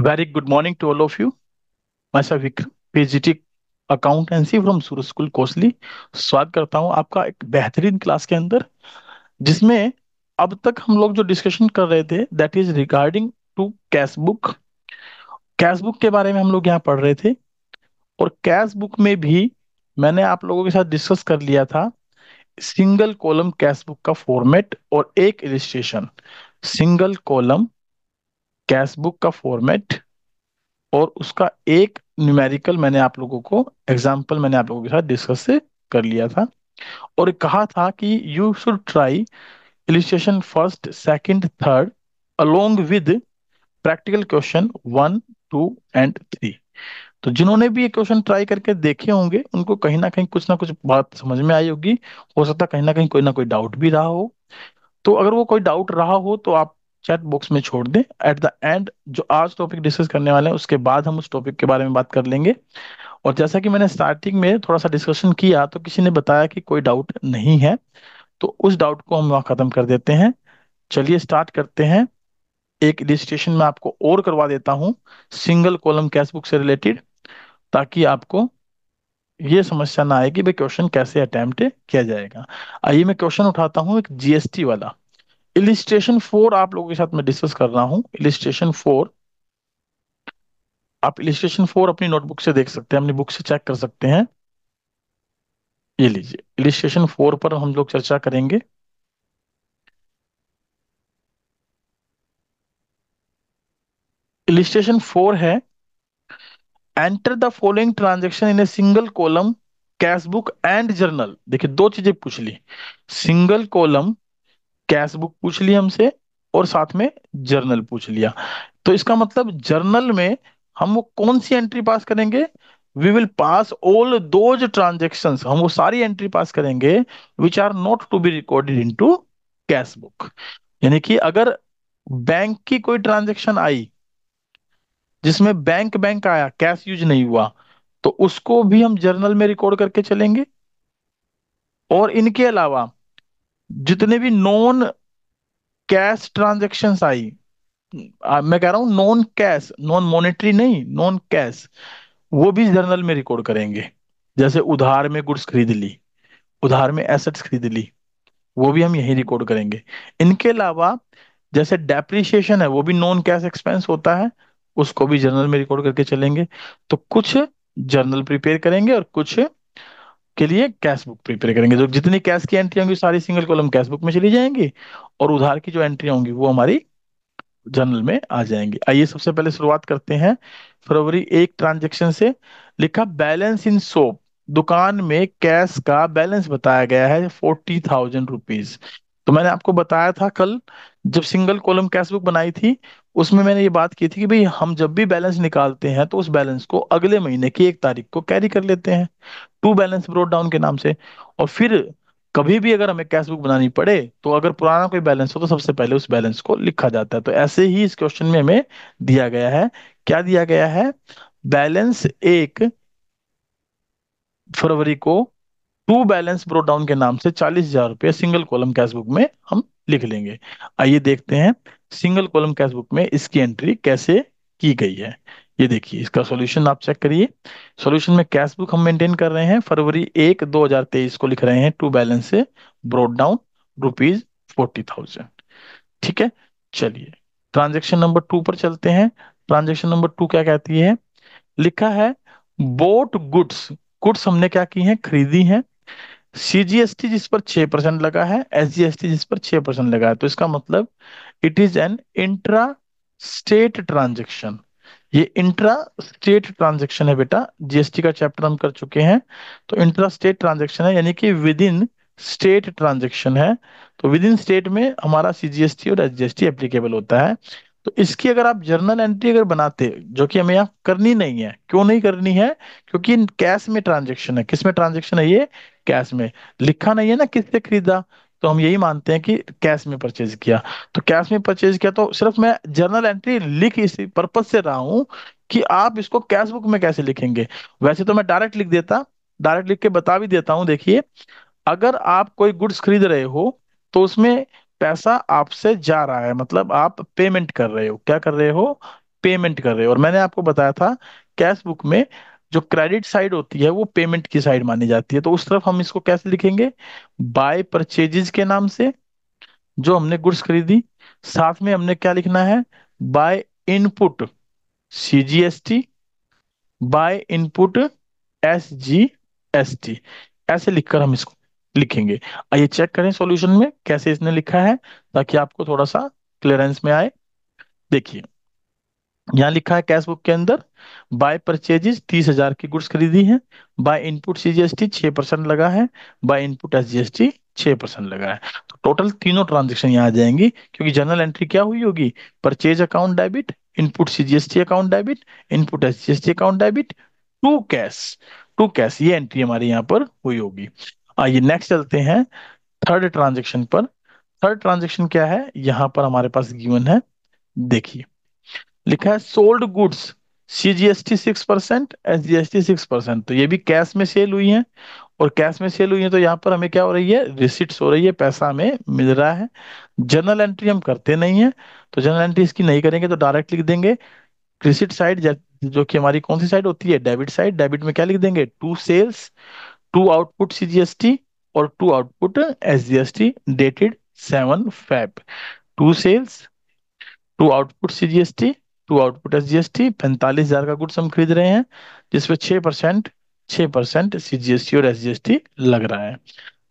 Very good morning to all of you. Myself Vikram, PGT accountancy from Surat school Kosli. स्वागत करता हूं आपका एक बेहतरीन क्लास के अंदर, जिसमें अब तक हम लोग जो डिस्कशन कर रहे थे that is regarding to cash book. Cash book के बारे में हम लोग यहाँ पढ़ रहे थे, और कैश बुक में भी मैंने आप लोगों के साथ डिस्कस कर लिया था सिंगल कॉलम कैश बुक का फॉर्मेट और एक illustration. Single column cash book का फॉर्मेट और उसका एक न्यूमेरिकल मैंने आप लोगों को एग्जाम्पल मैंने आप लोगों के साथ डिस्कस से कर लिया था, और कहा था कि you should try illustration first second third along with practical question 1 2 and 3। तो जिन्होंने भी ये क्वेश्चन ट्राई करके देखे होंगे उनको कहीं ना कुछ बात समझ में आई होगी। हो सकता है कहीं ना कोई डाउट भी रहा हो। तो अगर वो कोई डाउट रहा हो तो आप चैट बॉक्स में छोड़ दें। एट द एंड जो आज टॉपिक डिस्कस करने वाले हैं उसके बाद हम उस टॉपिक के बारे में बात कर लेंगे। और जैसा कि मैंने स्टार्टिंग में थोड़ा सा डिस्कशन किया तो किसी ने बताया कि कोई डाउट नहीं है, तो उस डाउट को हम वहाँ खत्म कर देते हैं। चलिए स्टार्ट करते हैं। एक रजिस्ट्रेशन में आपको और करवा देता हूँ सिंगल कॉलम कैश बुक से रिलेटेड, ताकि आपको ये समस्या ना आए कि भाई क्वेश्चन कैसे अटेम्प्ट किया जाएगा। आइए मैं क्वेश्चन उठाता हूँ एक जीएसटी वाला। इलिस्ट्रेशन 4 आप लोगों के साथ मैं डिस्कस कर रहा हूँ। इलिस्ट्रेशन 4, आप इलिस्ट्रेशन 4 अपनी नोटबुक से देख सकते हैं, अपनी बुक से चेक कर सकते हैं। ये लीजिए, इलिस्ट्रेशन 4 पर हम लोग चर्चा करेंगे। इलिस्ट्रेशन 4 है, enter the following transaction in a single column cash book and journal. देखिए दो चीजें पूछ ली, सिंगल कॉलम कैश बुक पूछ ली हमसे और साथ में जर्नल पूछ लिया। तो इसका मतलब जर्नल में हम वो कौन सी एंट्री पास करेंगे? We will pass all those transactions, हम वो सारी एंट्री पास करेंगे which are not to be recorded into cash book. यानी कि अगर बैंक की कोई ट्रांजेक्शन आई जिसमें बैंक बैंक आया, कैश यूज नहीं हुआ, तो उसको भी हम जर्नल में रिकॉर्ड करके चलेंगे। और इनके अलावा जितने भी नॉन कैश ट्रांजेक्शन्स आई, मैं कह रहा हूं नॉन कैश, नॉन मॉनेटरी नहीं, नॉन कैश, वो भी जर्नल में रिकॉर्ड करेंगे। जैसे उधार में गुड्स खरीद ली, उधार में एसेट्स खरीद ली, वो भी हम यही रिकॉर्ड करेंगे। इनके अलावा जैसे डेप्रिसिएशन है, वो भी नॉन कैश एक्सपेंस होता है, उसको भी जर्नल में रिकॉर्ड करके चलेंगे। तो कुछ जर्नल प्रिपेयर करेंगे और कुछ के लिए कैश बुक प्रिपेयर करेंगे। जो जितनी कैश की एंट्री होंगी सारी सिंगल कॉलम कैश बुक में चली जाएंगी, और उधार की जो एंट्री होंगी वो हमारी जर्नल में आ जाएंगे। आइए सबसे पहले शुरुआत करते हैं फरवरी 1 ट्रांजेक्शन से। लिखा बैलेंस इन शॉप, दुकान में कैश का बैलेंस बताया गया है 40,000 रुपीज। तो मैंने आपको बताया था कल जब सिंगल कॉलम कैश बुक बनाई थी, उसमें मैंने ये बात की थी कि भाई हम जब भी बैलेंस निकालते हैं तो उस बैलेंस को अगले महीने की 1 तारीख को कैरी कर लेते हैं, टू बैलेंस ब्रोट डाउन के नाम से। और फिर कभी भी अगर हमें कैश बुक बनानी पड़े तो अगर पुराना कोई बैलेंस हो तो सबसे पहले उस बैलेंस को लिखा जाता है। तो ऐसे ही इस क्वेश्चन में हमें दिया गया है, क्या दिया गया है? बैलेंस 1 फरवरी को टू बैलेंस ब्रोट डाउन के नाम से 40,000 रुपये सिंगल कॉलम कैश बुक में हम लिख लेंगे। आइए देखते हैं सिंगल कॉलम कैश बुक में इसकी एंट्री कैसे की गई है। ये देखिए इसका सॉल्यूशन आप चेक करिए। सॉल्यूशन में कैश बुक हम मेंटेन कर रहे हैं, फरवरी 1 2023 को लिख रहे हैं, टू बैलेंस से ब्रोट डाउन रुपीज 40,000। ठीक है, चलिए ट्रांजेक्शन नंबर 2 पर चलते हैं। ट्रांजेक्शन नंबर 2 क्या कहती है? लिखा है बोट गुड्स, गुड्स हमने क्या की हैं? खरीदी हैं। सीजीएसटी जिस पर 6% लगा है, एसजीएसटी जिस पर 6% लगा है, तो इसका मतलब it is an intra state transaction. ये इंट्रा स्टेट ट्रांजेक्शन है बेटा, जीएसटी का चैप्टर हम कर चुके हैं। तो इंट्रा स्टेट ट्रांजेक्शन है, यानी कि विद इन स्टेट ट्रांजेक्शन है। तो विद इन स्टेट में हमारा सीजीएसटी और एसजीएसटी एप्लीकेबल होता है। तो इसकी अगर आप जर्नल एंट्री अगर बनाते, जो कि हमें यहाँ करनी नहीं है, क्यों नहीं करनी है? क्योंकि कैश में ट्रांजेक्शन है। किस में ट्रांजेक्शन है ये? कैश में। लिखा नहीं है ना किससे खरीदा, तो हम यही मानते हैं कि कैश में परचेज किया। तो कैश में परचेज किया, तो सिर्फ मैं जर्नल एंट्री लिख इस पर्पज से रहा हूं कि आप इसको कैश बुक में कैसे लिखेंगे। वैसे तो मैं डायरेक्ट लिख देता, डायरेक्ट लिख के बता भी देता हूं। देखिए अगर आप कोई गुड्स खरीद रहे हो तो उसमें पैसा आपसे जा रहा है, मतलब आप पेमेंट कर रहे हो। क्या कर रहे हो? पेमेंट कर रहे हो। और मैंने आपको बताया था कैश बुक में जो क्रेडिट साइड होती है वो पेमेंट की साइड मानी जाती है, तो उस तरफ हम इसको कैसे लिखेंगे, बाय परचेजेस के नाम से, जो हमने गुड्स खरीदी। साथ में हमने क्या लिखना है, by input CGST, by input SGST, ऐसे लिखकर हम इसको लिखेंगे। आइए चेक करें सॉल्यूशन में कैसे इसने लिखा है, ताकि आपको थोड़ा सा क्लियरेंस में आए। देखिए यहाँ लिखा है कैश बुक के अंदर, बाय परचेजेस 30,000 की गुड्स खरीदी है, बाय इनपुट CGST 6% लगा है, बाय इनपुट SGST 6% लगा है। तो टोटल तीनों ट्रांजेक्शन यहाँ आ जाएंगी, क्योंकि जनरल एंट्री क्या हुई होगी, purchase account debit, input CGST account debit, input SGST account debit, to cash, to cash, ये एंट्री हमारी यहाँ पर हुई होगी। आइए नेक्स्ट चलते हैं थर्ड ट्रांजेक्शन पर। थर्ड ट्रांजेक्शन क्या है, यहाँ पर हमारे पास गिवन है, देखिए लिखा है सोल्ड गुड्स CGST 6%, SGST 6%, तो ये भी कैश में सेल हुई है। और कैश में सेल हुई है तो यहाँ पर हमें क्या हो रही है, रिसिट्स हो रही है, पैसा हमें मिल रहा है। जर्नल एंट्री हम करते नहीं है, तो जर्नल एंट्री इसकी नहीं करेंगे, तो डायरेक्ट लिख देंगे रिसिट साइड, जो कि हमारी कौन सी साइड होती है, डेबिट साइड। डेबिट में क्या लिख देंगे, to sales, to output CGST और to output SGST, dated 7 Feb। To sales, to output CGST, to output SGST, 45,000 का गुड्स हम खरीद रहे हैं, जिसपे 6% CGST और SGST लग रहा है।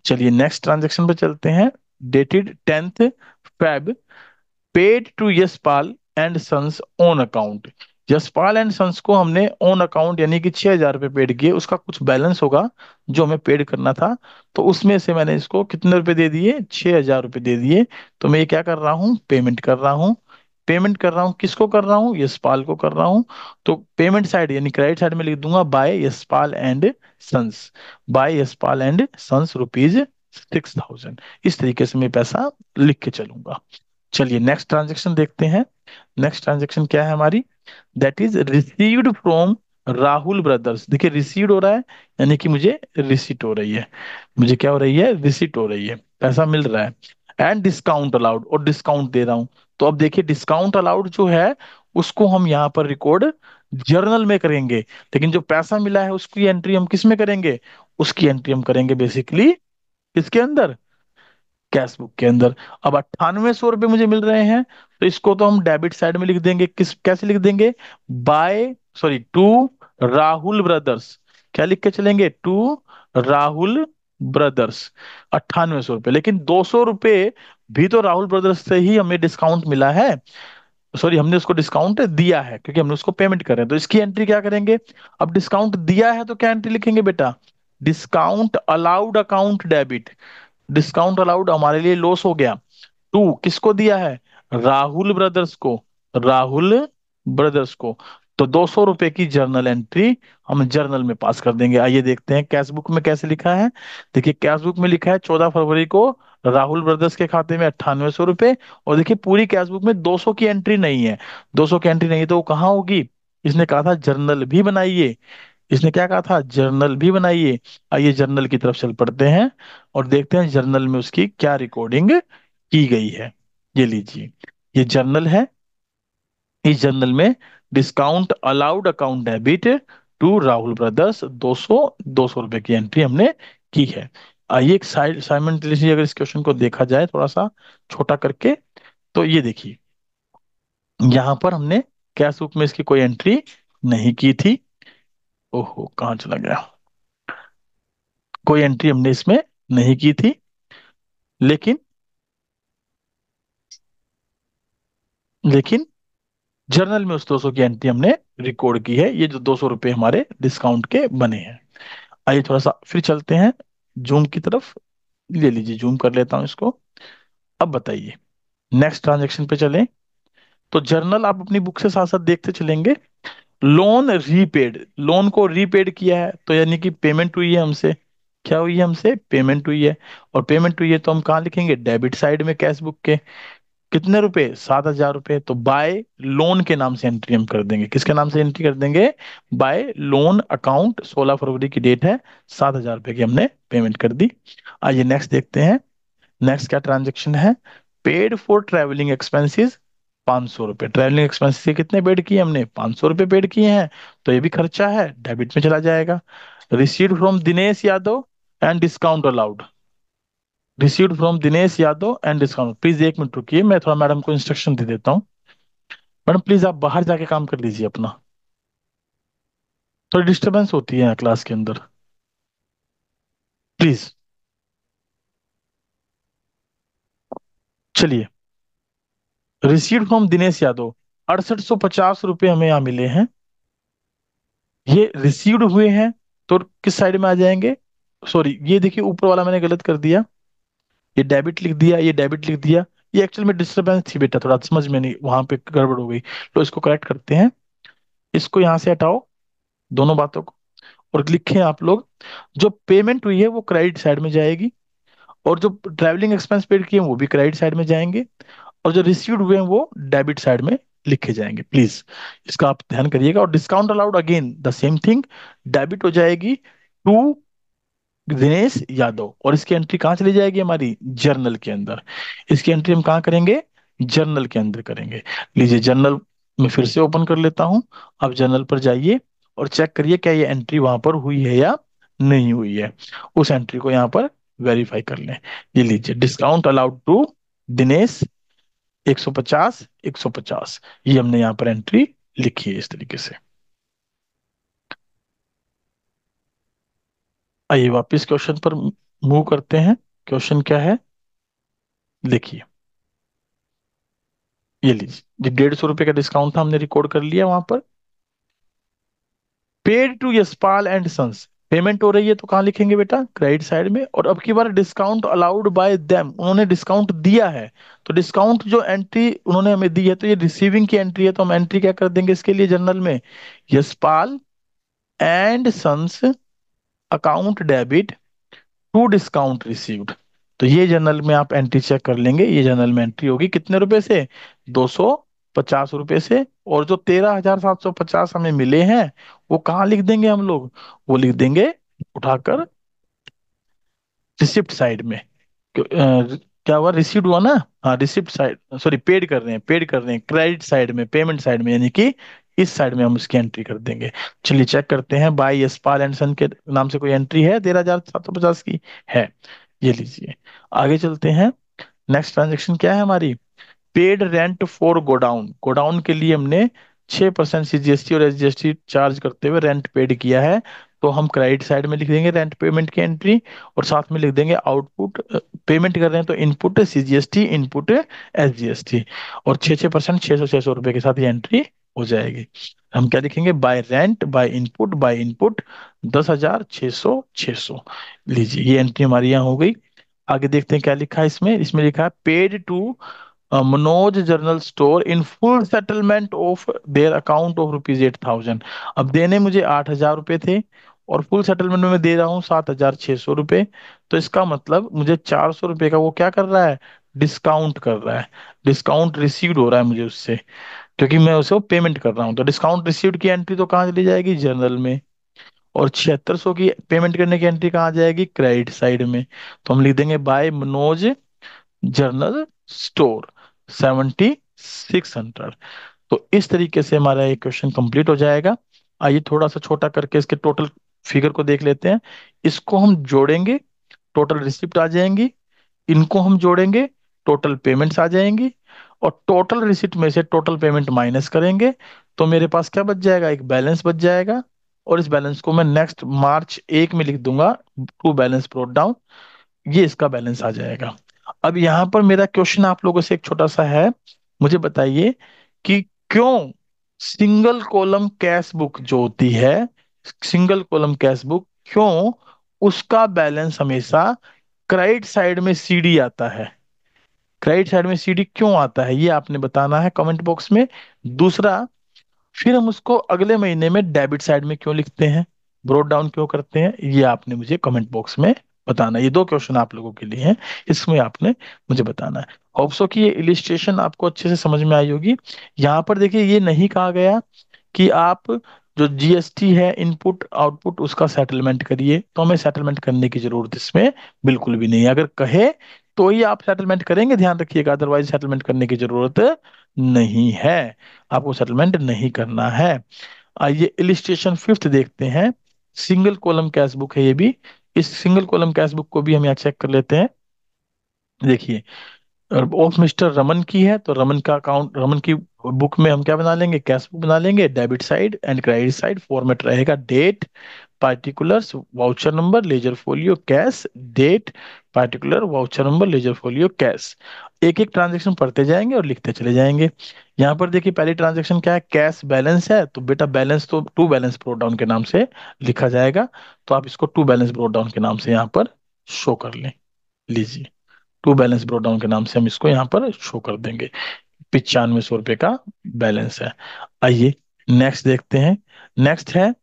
चलिए नेक्स्ट ट्रांजेक्शन पे चलते हैं। Dated 10th Feb, paid to Yashpal and sons own account. Yashpal and sons को हमने ओन अकाउंट यानी कि 6,000 रुपये पेड किए, उसका कुछ बैलेंस होगा जो हमें पेड करना था, तो उसमें से मैंने इसको कितने रुपए दे दिए, 6,000 रुपये दे दिए। तो मैं ये क्या कर रहा हूँ, पेमेंट कर रहा हूँ। पेमेंट कर रहा हूँ, किसको कर रहा हूँ, यशपाल को कर रहा हूँ। तो पेमेंट साइड यानी क्रेडिट साइड में लिख दूंगा by Yashpal and sons, by Yashpal and sons ₹6,000। इस तरीके से मैं पैसा लिख के चलूंगा। चलिए नेक्स्ट ट्रांजेक्शन देखते हैं। नेक्स्ट ट्रांजेक्शन क्या है हमारी, that is received from Rahul brothers. देखिए रिसीव्ड हो रहा है, यानी कि मुझे रिसीट हो रही है, मुझे क्या हो रही है, रिसीट हो रही है, पैसा मिल रहा है। एंड डिस्काउंट अलाउड, और डिस्काउंट दे रहा हूं। तो अब देखिए डिस्काउंट अलाउड जो है उसको हम यहाँ पर रिकॉर्ड जर्नल में करेंगे, लेकिन जो पैसा मिला है उसकी एंट्री हम किस में करेंगे, उसकी एंट्री हम करेंगे बेसिकली किसके अंदर, कैश बुक के अंदर। अब 9800 रुपये मुझे मिल रहे हैं, तो इसको तो हम डेबिट साइड में लिख देंगे, किस कैसे लिख देंगे, by sorry to Rahul brothers. क्या लिख के चलेंगे, टू राहुल ब्रदर्स, 9800 रुपये। लेकिन 200 रुपये भी तो राहुल ब्रदर्स से ही हमें डिस्काउंट मिला है, सॉरी हमने उसको डिस्काउंट दिया है, क्योंकि हमने उसको पेमेंट कर रहे हैं, तो इसकी एंट्री क्या करेंगे। अब डिस्काउंट दिया है तो क्या एंट्री लिखेंगे बेटा, discount allowed account debit. Discount allowed हमारे लिए लॉस हो गया। टू किसको दिया है, राहुल ब्रदर्स को, राहुल ब्रदर्स को। तो 200 रुपए की जर्नल एंट्री हम जर्नल में पास कर देंगे। आइए देखते हैं कैश बुक में कैसे लिखा है। देखिए कैश बुक में लिखा है 14 फरवरी को राहुल ब्रदर्स के खाते में 9800 रुपए। और देखिए पूरी कैश बुक में 200 की एंट्री नहीं है, 200 की एंट्री नहीं है तो वो कहाँ होगी, इसने कहा था जर्नल भी बनाइए, इसने क्या कहा था, जर्नल भी बनाइए। आइए जर्नल की तरफ चल पड़ते हैं और देखते हैं जर्नल में उसकी क्या रिकॉर्डिंग की गई है। ये लीजिए, ये जर्नल है। इस जर्नल में discount allowed account debit to Rahul brothers 200 रुपए की एंट्री हमने की है। आइए एक साइड साइमल्टेनियसली अगर इस क्वेश्चन को देखा जाए थोड़ा सा छोटा करके, तो ये देखिए यहाँ पर हमने कैश बुक में इसकी कोई एंट्री नहीं की थी। ओहो कहाँ चला गया, कोई एंट्री हमने इसमें नहीं की थी, लेकिन लेकिन जर्नल में उस 200 की एंट्री हमने रिकॉर्ड की है, ये जो 200 रुपये हमारे डिस्काउंट के बने हैं। आइए थोड़ा सा फिर चलते हैं जूम की तरफ, ले लीजिए जूम कर लेता हूं इसको। अब बताइए नेक्स्ट ट्रांजेक्शन पे चलें। तो जर्नल आप अपनी बुक से साथ साथ देखते चलेंगे। लोन रीपेड, लोन को रीपेड किया है तो यानी कि पेमेंट हुई है हमसे, क्या हुई है हमसे, पेमेंट हुई है। और पेमेंट हुई है तो हम कहाँ लिखेंगे, डेबिट साइड में कैश बुक के। कितने रुपए, 7,000 रुपए, तो बाय लोन के नाम से एंट्री हम कर देंगे, किसके नाम से एंट्री कर देंगे, बाय लोन अकाउंट। 16 फरवरी की डेट है, 7,000 रुपए की हमने पेमेंट कर दी। आइए नेक्स्ट देखते हैं। नेक्स्ट क्या ट्रांजेक्शन है, पेड फॉर ट्रेवलिंग एक्सपेंसेस 500 रुपये। ट्रैवलिंग एक्सपेंसेस के कितने पेड किए हमने? 500 रुपये पेड किए हैं, तो ये भी खर्चा है, डेबिट में चला जाएगा। Received from Dinesh Yadav and discount allowed. Received from Dinesh Yadav and discount. Please एक मिनट रुकिए, मैं थोड़ा मैडम को इंस्ट्रक्शन दे देता हूँ। मैडम प्लीज आप बाहर जाके काम कर लीजिए अपना, थोड़ी डिस्टरबेंस होती है यहाँ क्लास के अंदर, प्लीज। चलिए, रिसीव्ड फ्रॉम दिनेश यादव 6850 रुपये हमें यहाँ मिले हैं। ये रिसीव्ड हुए हैं, तो किस साइड में आ जाएंगे? सॉरी, ये देखिए ऊपर वाला मैंने गलत कर दिया, ये डेबिट लिख दिया, ये डेबिट लिख दिया। ये एक्चुअल में डिस्टरबेंस थी बेटा, थोड़ा समझ में नहीं, वहां पे गड़बड़ हो गई। तो इसको करेक्ट करते हैं, इसको यहाँ से हटाओ, दोनों बातों को, और लिखें आप लोग, जो पेमेंट हुई है वो क्रेडिट साइड में जाएगी, और जो ट्रैवलिंग एक्सपेंस पेड किए हैं वो भी क्रेडिट साइड में जाएंगे, और जो रिसीव्ड हुए हैं वो डेबिट साइड में लिखे जाएंगे। प्लीज इसका आप ध्यान करिएगा। और discount allowed again the same thing, debit हो जाएगी टू दिनेश यादव, और इसकी एंट्री कहाँ चली जाएगी? हमारी जर्नल के अंदर। इसकी एंट्री हम कहाँ करेंगे? जर्नल के अंदर करेंगे। लीजिए जर्नल में फिर से ओपन कर लेता हूं। आप जर्नल पर जाइए और चेक करिए क्या ये एंट्री वहां पर हुई है या नहीं हुई है। उस एंट्री को यहाँ पर वेरीफाई कर लें। ये लीजिए, डिस्काउंट अलाउड टू दिनेश 150 150, ये हमने यहाँ पर एंट्री लिखी है इस तरीके से। आइए वापस क्वेश्चन पर मूव करते हैं। क्वेश्चन क्या है देखिए, ये लीजिए, ये 150 रुपये का डिस्काउंट था, हमने रिकॉर्ड कर लिया वहां पर। Paid to Yashpal and sons, payment हो रही है तो कहाँ लिखेंगे बेटा? क्रेडिट साइड में। और अब की बार डिस्काउंट अलाउड बाय देम, उन्होंने डिस्काउंट दिया है, तो डिस्काउंट जो एंट्री उन्होंने हमें दी है, तो ये रिसीविंग की एंट्री है, तो हम एंट्री क्या कर देंगे इसके लिए जर्नल में? Yashpal and sons account debit to discount received. तो ये जनरल में आप एंट्री चेक कर लेंगे, ये जनरल में एंट्री होगी कितने रुपए से? 250 रुपये से। और जो 13,750 हमें मिले हैं वो कहाँ लिख देंगे हम लोग? वो लिख देंगे उठाकर रिसिप्ट साइड में। क्या हुआ? रिसीव्ड हुआ ना? हाँ, रिसिप्ट साइड, सॉरी पेड कर रहे हैं, पेड कर रहे हैं क्रेडिट साइड में, पेमेंट साइड में, यानी कि इस साइड में हम उसकी एंट्री कर देंगे। चलिए चेक करते हैं, बाय यशपाल एंड सन के नाम से कोई एंट्री है 13,750 की? है। ये लीजिए, आगे चलते हैं। नेक्स्ट ट्रांजेक्शन क्या है हमारी? Paid rent for godown, godown के लिए हमने 6% सीजीएसटी और एसजीएसटी चार्ज करते हुए रेंट पेड किया है, तो हम क्रेडिट साइड में लिख देंगे रेंट पेमेंट की एंट्री, और साथ में लिख देंगे आउटपुट, पेमेंट कर रहे हैं तो इनपुट सीजीएसटी, इनपुट एसजीएसटी, और 6-6% 600 के साथ ये एंट्री हो जाएगी। हम क्या लिखेंगे? Bye rent, by input, by input 10,600 लीजिए, ये एंट्री हमारी यहाँ हो गई। आगे देखते हैं क्या लिखा है इसमें। इसमें लिखा है paid to Manoj general store in full settlement of their account of ₹8,000। अब देने मुझे 8,000 रुपये थे, और फुल सेटलमेंट में मैं दे रहा हूँ 7,600 रुपये, तो इसका मतलब मुझे 400 रुपये का वो क्या कर रहा है? डिस्काउंट कर रहा है। डिस्काउंट रिसीव्ड हो रहा है मुझे उससे, क्योंकि मैं उसे पेमेंट कर रहा हूँ, तो डिस्काउंट रिसीव्ड की एंट्री तो कहाँ चली जाएगी? जनरल में। और 7,600 की पेमेंट करने की एंट्री कहाँ जाएगी? क्रेडिट साइड में। तो हम लिख देंगे बाय मनोज जर्नल स्टोर 7,600। तो इस तरीके से हमारा ये क्वेश्चन कंप्लीट हो जाएगा। आइए थोड़ा सा छोटा करके इसके टोटल फिगर को देख लेते हैं। इसको हम जोड़ेंगे, टोटल रिसिप्ट आ जाएंगी। इनको हम जोड़ेंगे, टोटल पेमेंट्स आ जाएंगी। और टोटल रिसिप्ट में से टोटल पेमेंट माइनस करेंगे, तो मेरे पास क्या बच जाएगा? एक बैलेंस बच जाएगा। और इस बैलेंस को मैं नेक्स्ट मार्च 1 में लिख दूंगा, टू बैलेंस ब्रोट डाउन, ये इसका बैलेंस आ जाएगा। अब यहाँ पर मेरा क्वेश्चन आप लोगों से एक छोटा सा है, मुझे बताइए कि क्यों सिंगल कॉलम कैश बुक जो होती है, सिंगल कॉलम कैश बुक, क्यों उसका बैलेंस हमेशा क्रेडिट साइड में सीडी आता है? क्रेडिट साइड में सीडी क्यों आता है, ये आपने बताना है कमेंट बॉक्स में। दूसरा, फिर हम उसको अगले महीने में डेबिट साइड में क्यों लिखते हैं, ब्रोट डाउन क्यों करते हैं, ये आपने मुझे कमेंट बॉक्स में बताना है। ये दो क्वेश्चन आप लोगों के लिए हैं, इसमें आपने मुझे बताना है। होप सो कि ये इलिस्ट्रेशन आपको अच्छे से समझ में आई होगी। यहाँ पर देखिए, ये नहीं कहा गया कि आप जो जीएसटी है इनपुट आउटपुट उसका सेटलमेंट करिए, तो हमें सेटलमेंट करने की जरूरत इसमें बिल्कुल भी नहीं है। अगर कहे तो ही आप सेटलमेंट करेंगे, ध्यान रखिएगा, अदरवाइज सेटलमेंट करने की जरूरत नहीं है, आपको सेटलमेंट नहीं करना है। आइए इलिस्ट्रेशन फिफ्थ देखते हैं। सिंगल कॉलम कैश बुक है ये भी। इस सिंगल कॉलम कैश बुक को भी हम यहाँ चेक कर लेते हैं। देखिए, ऑफ मिस्टर रमन की है, तो रमन का अकाउंट, रमन की बुक में हम क्या बना लेंगे, कैश बुक बना लेंगे। Debit side and credit side format रहेगा date, particulars, voucher number, ledger folio, cash, date, particular, voucher number, ledger folio, cash. एक एक ट्रांजेक्शन पढ़ते जाएंगे और लिखते चले जाएंगे। यहाँ पर देखिए पहली ट्रांजेक्शन क्या है, कैश बैलेंस है, तो बेटा बैलेंस तो टू बैलेंस ब्रोट डाउन के नाम से लिखा जाएगा, तो आप इसको टू बैलेंस ब्रोट डाउन के नाम से यहाँ पर शो कर लें। लीजिए, टू बैलेंस ब्रोट डाउन के नाम से हम इसको यहाँ पर शो कर देंगे। 9500 रुपये का बैलेंस है। आइए नेक्स्ट देखते हैं। नेक्स्ट है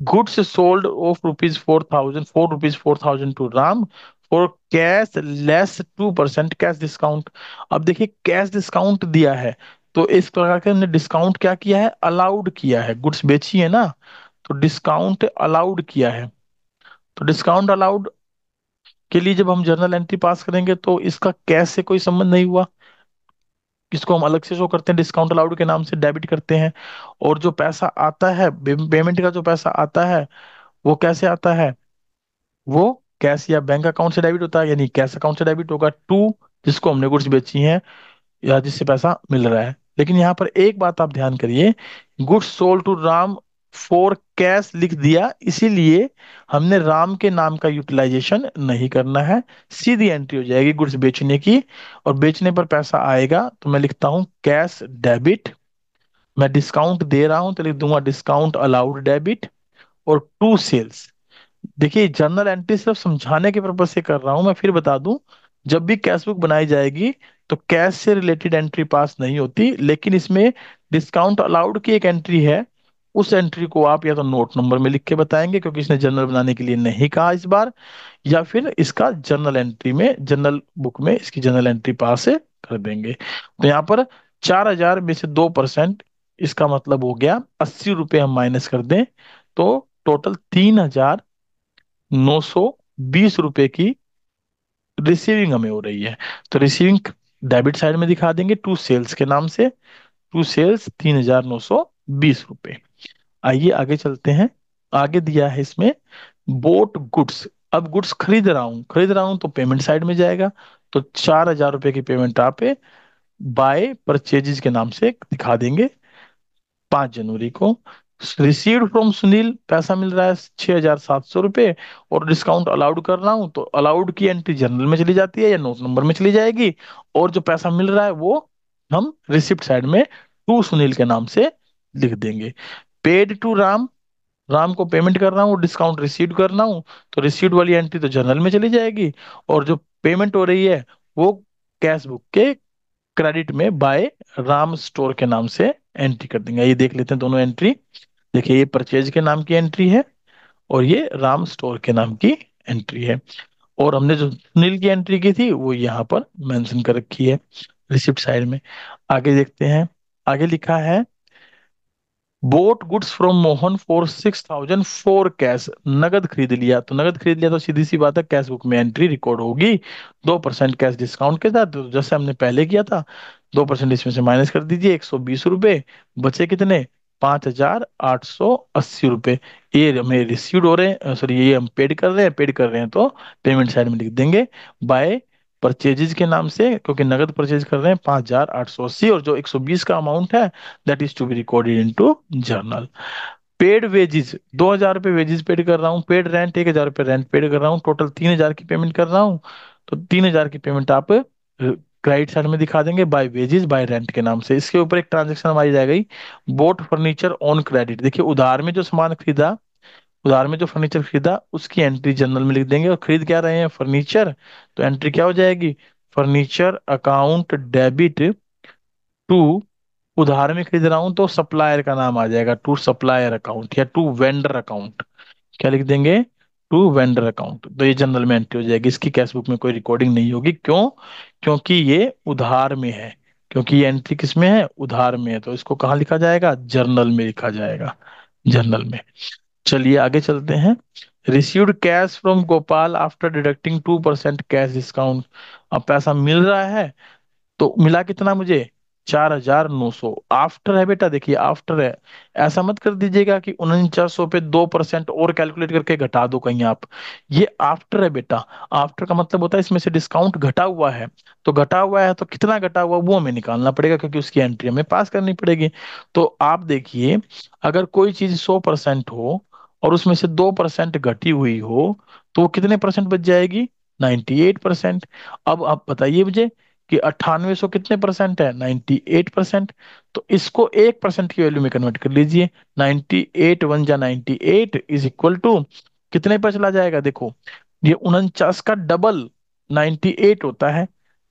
goods sold of rupees 4,000, 4 rupees 4,000 to Ram for cash less 2% cash discount. अब देखिए कैश डिस्काउंट दिया है, तो इस प्रकार के हमने डिस्काउंट क्या किया है, अलाउड किया है, गुड्स बेची है ना, तो डिस्काउंट अलाउड किया है। तो डिस्काउंट अलाउड के लिए जब हम जर्नल एंट्री पास करेंगे तो इसका कैश से कोई संबंध नहीं हुआ, इसको हम अलग से शो करते हैं, डिस्काउंट अलाउड के नाम से डेबिट करते हैं। और जो पैसा आता है, पेमेंट का जो पैसा आता है, वो कैसे आता है, वो कैश या बैंक अकाउंट से डेबिट होता है, यानी कैश अकाउंट से डेबिट होगा टू जिसको हमने गुड्स बेची है या जिससे पैसा मिल रहा है। लेकिन यहाँ पर एक बात आप ध्यान करिए, goods sold to Ram for cash लिख दिया, इसीलिए हमने राम के नाम का यूटिलाइजेशन नहीं करना है, सीधी एंट्री हो जाएगी गुड्स बेचने की। और बेचने पर पैसा आएगा तो मैं लिखता हूं कैश डेबिट, मैं डिस्काउंट दे रहा हूं तो लिख दूंगा डिस्काउंट अलाउड डेबिट, और टू सेल्स। देखिए जर्नल एंट्री सिर्फ समझाने के पर्पज से कर रहा हूं, मैं फिर बता दूं, जब भी कैश बुक बनाई जाएगी तो कैश से रिलेटेड एंट्री पास नहीं होती, लेकिन इसमें डिस्काउंट अलाउड की एक एंट्री है, उस एंट्री को आप या तो नोट नंबर में लिख के बताएंगे क्योंकि इसने जर्नल बनाने के लिए नहीं कहा इस बार, या फिर इसका जर्नल एंट्री में, जर्नल बुक में इसकी जर्नल एंट्री पास कर देंगे। तो यहाँ पर 4,000 में से 2%, इसका मतलब हो गया 80 रुपये हम माइनस कर दें, तो टोटल 3,920 रुपए की रिसीविंग हमें हो रही है। तो रिसीविंग डेबिट साइड में दिखा देंगे टू सेल्स के नाम से, टू सेल्स 3,920 रुपए। आइए आगे चलते हैं। आगे दिया है इसमें बोट गुड्स। अब गुड्स खरीद रहा हूं तो पेमेंट साइड में जाएगा, तो 4,000 रुपए की पेमेंट आप बाय परचेजेस के नाम से दिखा देंगे 5 जनवरी को। रिसीव्ड फ्रॉम सुनील, पैसा मिल रहा है 6,700 रुपये, और डिस्काउंट अलाउड कर रहा हूँ तो अलाउड की एंट्री जनरल में चली जाती है या नोट नंबर में चली जाएगी, और जो पैसा मिल रहा है वो हम रिसिप्ट साइड में टू सुनील के नाम से लिख देंगे। पेड टू राम, राम को पेमेंट कर रहा हूँ, डिस्काउंट रिसीव कर रहा हूँ, तो रिसीव्ड वाली एंट्री तो जनरल में चली जाएगी, और जो पेमेंट हो रही है वो कैश बुक के क्रेडिट में बाय राम स्टोर के नाम से एंट्री कर देंगे। ये देख लेते हैं दोनों एंट्री। देखिए ये परचेज के नाम की एंट्री है और ये राम स्टोर के नाम की एंट्री है, और हमने जो सुनील की एंट्री की थी वो यहाँ पर मेंशन कर रखी है रिसिप्ट साइड में। आगे देखते हैं। आगे लिखा है boat goods from Mohan for 6,000 for cash, नगद खरीद लिया, तो नगद खरीद लिया तो सीधी सी बात है कैश बुक में एंट्री रिकॉर्ड होगी 2% कैश डिस्काउंट के साथ, तो जैसे हमने पहले किया था 2% इसमें से माइनस कर दीजिए, 120 रुपये, बचे कितने, 5,880 रुपये। ये हमें रिसीव्ड हो रहे हैं, सॉरी ये हम पेड कर रहे हैं, पेड कर रहे हैं तो पेमेंट साइड में लिख देंगे बाय परचेजेज के नाम से, क्योंकि नगद परचेज कर रहे हैं 5,880, और जो 120 का अमाउंट है that is to be recorded into journal. Paid wages 2,000 रुपये वेजेस पेड कर रहा हूँ, पेड रेंट 1,000 रुपये रेंट पेड कर रहा हूँ, टोटल 3,000 की पेमेंट कर रहा हूँ, तो 3,000 की पेमेंट आप क्रेडिट साइड में दिखा देंगे बाय वेजेस बाय रेंट के नाम से। इसके ऊपर एक ट्रांजेक्शन हमारी जाएगी बोट फर्नीचर ऑन क्रेडिट। देखिए उधार में जो सामान खरीदा, उधार में जो फर्नीचर खरीदा उसकी एंट्री जनरल में लिख देंगे, और खरीद क्या रहे हैं, फर्नीचर, तो एंट्री क्या हो जाएगी, फर्नीचर अकाउंट डेबिट टू, उधार में खरीद रहा हूं तो सप्लायर का नाम आ जाएगा, टू सप्लायर अकाउंट या टू वेंडर अकाउंट, क्या लिख देंगे, टू वेंडर अकाउंट। तो ये जनरल में एंट्री हो जाएगी, इसकी कैश बुक में कोई रिकॉर्डिंग नहीं होगी, क्यों, क्योंकि ये उधार में है, क्योंकि ये एंट्री किस में है, उधार में है, तो इसको कहाँ लिखा जाएगा, जर्नल में लिखा जाएगा, जर्नल में। चलिए आगे चलते हैं। Received cash from Gopal after deducting 2% cash discount. अब पैसा मिल रहा है, तो मिला कितना मुझे? 4,900। आफ्टर है बेटा, देखिए आफ्टर है। ऐसा मत कर दीजिएगा कि 4900 पे 2% और कैलकुलेट करके घटा दो कहीं आप। ये आफ्टर है बेटा। आफ्टर का मतलब होता है इसमें से डिस्काउंट घटा हुआ है। तो घटा हुआ है तो कितना घटा हुआ वो हमें निकालना पड़ेगा, क्योंकि उसकी एंट्री हमें पास करनी पड़ेगी। तो आप देखिए, अगर कोई चीज 100% हो और उसमें से 2% घटी हुई हो, तो वो कितने परसेंट बच जाएगी? 98%। अब आप बताइए मुझे कि 9800 कितने परसेंट है? 98%। तो इसको 1% की वैल्यू में कन्वर्ट कर लीजिए। 98 वन जा 98 इज इक्वल टू कितने पर चला जाएगा? देखो, ये 49 का डबल 98 होता है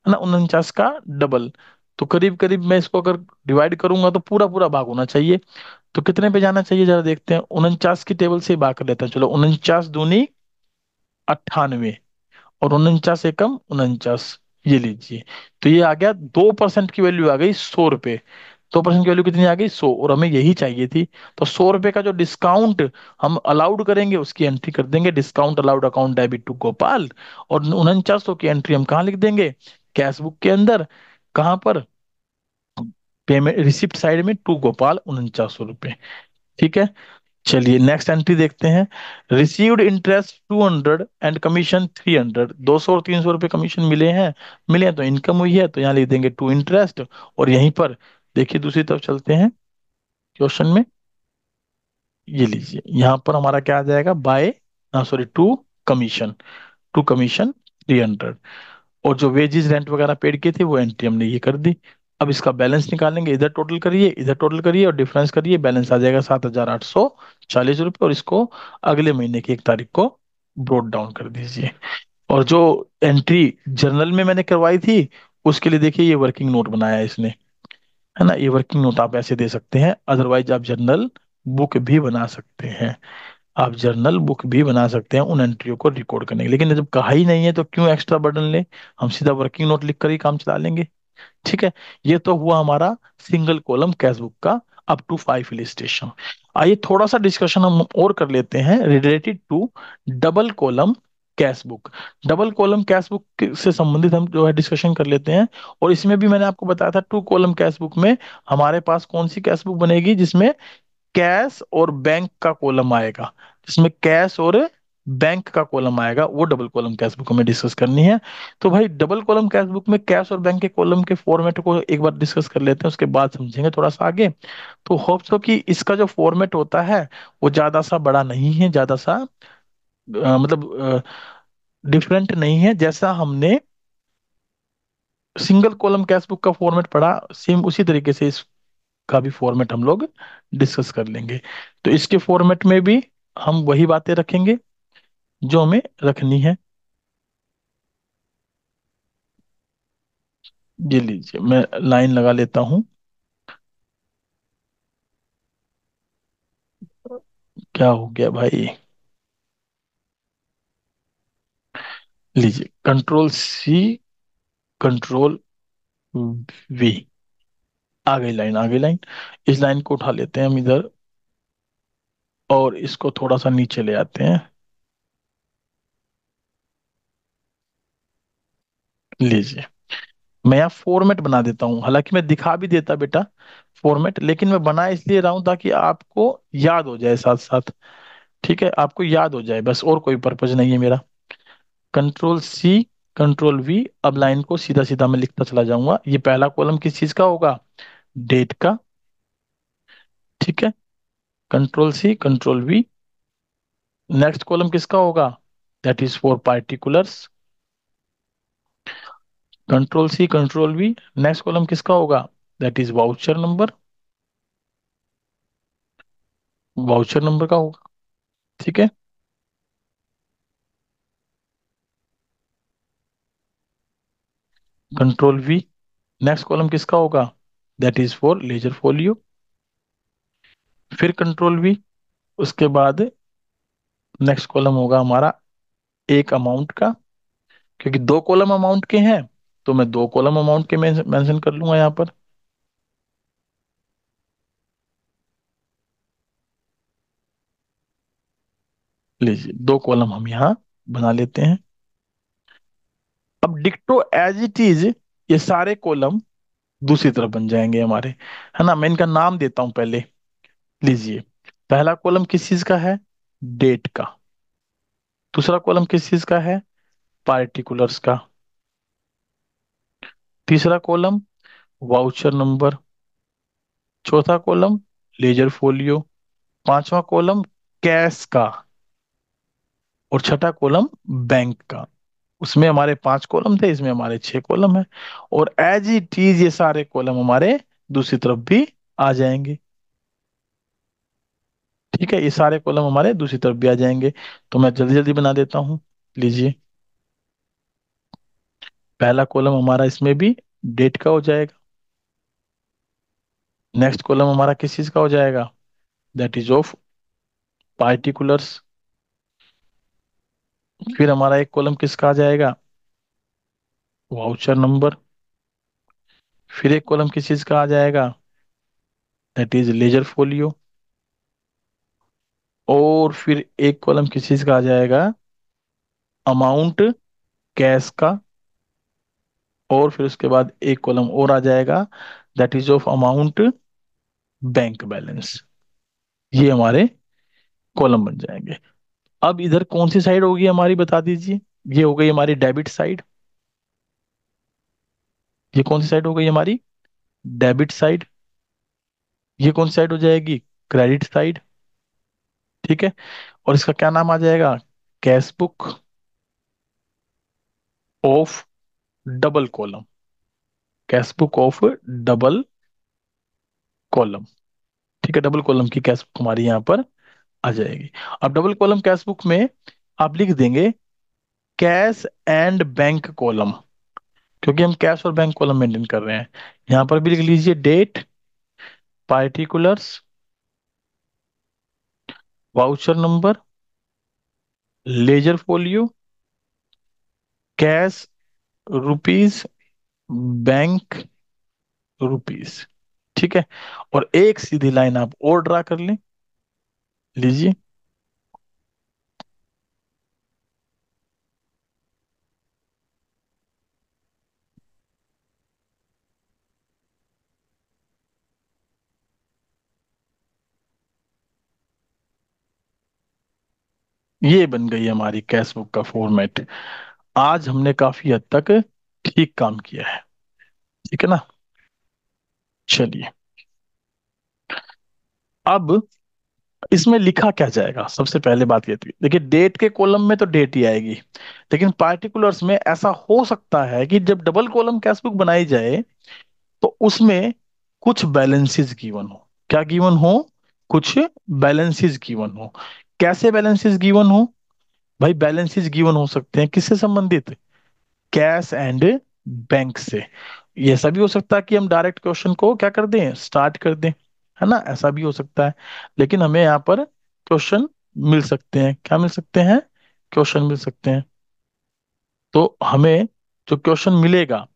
ना, 49 का डबल। तो करीब करीब मैं इसको अगर डिवाइड करूंगा तो पूरा पूरा भाग होना चाहिए। तो कितने पे जाना चाहिए जरा देखते हैं। 49 की टेबल से ही भाग कर लेते हैं, चलो। 49 दूनी 98, और 49 एकम 49, ये लीजिए। तो ये आ गया 2% की वैल्यू आ गई 100 रुपए। 2% की वैल्यू कितनी आ गई? 100, और हमें यही चाहिए थी। तो 100 रुपए का जो डिस्काउंट हम अलाउड करेंगे उसकी एंट्री कर देंगे, discount allowed account debit to Gopal. और 4900 की एंट्री हम कहाँ लिख देंगे? कैश बुक के अंदर। कहाँ पर? पेमेंट रिसिप्ट साइड में, टू गोपाल 4900 रुपये। ठीक है। चलिए नेक्स्ट एंट्री देखते हैं। Received interest 200 and commission 300। 200 और 300 रुपये कमीशन मिले हैं। मिले हैं तो इनकम हुई है, तो यहाँ लिख देंगे टू इंटरेस्ट। और यहीं पर देखिए दूसरी तरफ चलते हैं क्वेश्चन में। ये लीजिए, यहाँ पर हमारा क्या आ जाएगा? By, sorry, to commission. To commission 300। और जो वेजेस रेंट वगैरह पेड किए थे वो एंट्री हमने ये कर दी। अब इसका बैलेंस निकालेंगे, इधर टोटल करिए इधर टोटल करिए और डिफरेंस करिए, बैलेंस आ जाएगा 7,840 रुपये। और इसको अगले महीने की 1 तारीख को ब्रोड डाउन कर दीजिए। और जो एंट्री जर्नल में मैंने करवाई थी, उसके लिए देखिए ये वर्किंग नोट बनाया है इसने, है ना। ये वर्किंग नोट आप ऐसे दे सकते हैं, अदरवाइज आप जर्नल बुक भी बना सकते हैं। आप जर्नल बुक भी बना सकते हैं उन एंट्रियों को रिकॉर्ड करने के लिए। लेकिन जब कहा ही नहीं है तो क्यों एक्स्ट्रा बर्डन ले, हम सीधा वर्किंग नोट लिख कर ही काम चला लेंगे। ठीक है। ये तो हुआ हमारा सिंगल कॉलम कैश बुक का अप टू 5 इलिस्ट्रेशन। आइए थोड़ा सा डिस्कशन हम और कर लेते हैं related to double column cash book. Double column cash book से संबंधित हम जो है डिस्कशन कर लेते हैं। और इसमें भी मैंने आपको बताया था, टू कॉलम कैश बुक में हमारे पास कौन सी कैश बुक बनेगी? जिसमें कैश और बैंक का कॉलम आएगा। जिसमें कैश और बैंक का कॉलम आएगा, वो डबल कॉलम कैश बुक हमें डिस्कस करनी है। तो भाई डबल कॉलम कैश बुक में कैश और बैंक के कॉलम के फॉर्मेट को एक बार डिस्कस कर लेते हैं, उसके बाद समझेंगे थोड़ा सा आगे। तो होप्स हो कि इसका जो फॉर्मेट होता है वो ज्यादा सा बड़ा नहीं है, ज्यादा सा मतलब डिफरेंट नहीं है। जैसा हमने सिंगल कॉलम कैश बुक का फॉर्मेट पढ़ा, सेम उसी तरीके से इसका भी फॉर्मेट हम लोग डिस्कस कर लेंगे। तो इसके फॉर्मेट में भी हम वही बातें रखेंगे जो हमें रखनी है। ये लीजिए, मैं लाइन लगा लेता हूँ। क्या हो गया भाई? लीजिए, कंट्रोल सी, कंट्रोल वी। आ गई लाइन, आ गई लाइन। इस लाइन को उठा लेते हैं हम इधर, और इसको थोड़ा सा नीचे ले आते हैं। लीजिए, मैं यहाँ फॉर्मेट बना देता हूँ, हालांकि मैं दिखा भी देता बेटा फॉर्मेट, लेकिन मैं बना इसलिए रहा हूँ ताकि आपको याद हो जाए साथ साथ। ठीक है, आपको याद हो जाए बस, और कोई पर्पज नहीं है मेरा। Control C, control V. अब लाइन को सीधा सीधा मैं लिखता चला जाऊंगा। ये पहला कॉलम किस चीज का होगा? डेट का। ठीक है। Control C, control V. Next column किसका होगा? That is for particulars. Control C, control V. Next column किसका होगा? That is voucher number. Voucher number का होगा। ठीक है। Control V. नेक्स्ट कॉलम किसका होगा? That is for ledger folio. फिर कंट्रोल वी। उसके बाद नेक्स्ट कॉलम होगा हमारा एक अमाउंट का, क्योंकि दो कॉलम अमाउंट के हैं, तो मैं दो कॉलम अमाउंट के मेंशन कर लूंगा यहाँ पर। लीजिए, दो कॉलम हम यहाँ बना लेते हैं। अब डिक्टो एज इट इज ये सारे कॉलम दूसरी तरफ बन जाएंगे हमारे, है ना। मैं इनका नाम देता हूं पहले। लीजिए, पहला कॉलम किस चीज का है? डेट का। दूसरा कॉलम किस चीज का है? पार्टिकुलर्स का। तीसरा कॉलम वाउचर नंबर। चौथा कॉलम लेजर फोलियो। पांचवा कॉलम कैश का। और छठा कॉलम बैंक का। उसमें हमारे पांच कॉलम थे, इसमें हमारे छह कॉलम है। और एज इट इज ये सारे कॉलम हमारे दूसरी तरफ भी आ जाएंगे। ठीक है, ये सारे कॉलम हमारे दूसरी तरफ भी आ जाएंगे। तो मैं जल्दी जल्दी बना देता हूँ। लीजिए, पहला कॉलम हमारा इसमें भी डेट का हो जाएगा। नेक्स्ट कॉलम हमारा किस चीज का हो जाएगा? That is of particulars. फिर हमारा एक कॉलम किसका आ जाएगा? Voucher number. फिर एक कॉलम किस चीज का आ जाएगा? That is ledger folio. और फिर एक कॉलम किस चीज का आ जाएगा? अमाउंट कैश का। और फिर उसके बाद एक कॉलम और आ जाएगा, that is of amount bank balance. ये हमारे कॉलम बन जाएंगे। अब इधर कौन सी साइड होगी हमारी, बता दीजिए। ये हो गई हमारी डेबिट साइड। ये कौन सी साइड हो गई हमारी? Debit side. ये कौन सी साइड हो जाएगी? Credit side. ठीक है। और इसका क्या नाम आ जाएगा? Cash book of double column. Cash book of double column. ठीक है, डबल कॉलम की कैश बुक हमारी यहाँ पर आ जाएगी। अब डबल कॉलम कैश बुक में आप लिख देंगे कैश एंड बैंक कॉलम, क्योंकि हम कैश और बैंक कॉलम मेंटेन कर रहे हैं। यहाँ पर भी लिख लीजिए date, particulars, voucher number, ledger folio, cash rupees, bank rupees. ठीक है। और एक सीधी लाइन आप और ड्रा कर लें। लीजिए, ये बन गई हमारी कैश बुक का फॉर्मेट। आज हमने काफी हद तक ठीक काम किया है। ठीक है ना। चलिए, अब इसमें लिखा क्या जाएगा? सबसे पहले बात ये थी, देखिए डेट के कॉलम में तो डेट ही आएगी। लेकिन पार्टिकुलर्स में ऐसा हो सकता है कि जब डबल कॉलम कैश बुक बनाई जाए तो उसमें कुछ बैलेंसेस गिवन हो। क्या गिवन हो? कुछ बैलेंसेस गिवन हो। कैसे बैलेंसेस गिवन हो? भाई बैलेंसेस गिवन हो सकते हैं किससे संबंधित? कैश एंड बैंक से। ये ऐसा भी हो सकता है कि हम डायरेक्ट क्वेश्चन को क्या कर दें, स्टार्ट कर दें, है ना। ऐसा भी हो सकता है। लेकिन हमें यहाँ पर क्वेश्चन मिल सकते हैं। क्या मिल सकते हैं? क्वेश्चन मिल सकते हैं। तो हमें जो क्वेश्चन मिलेगा,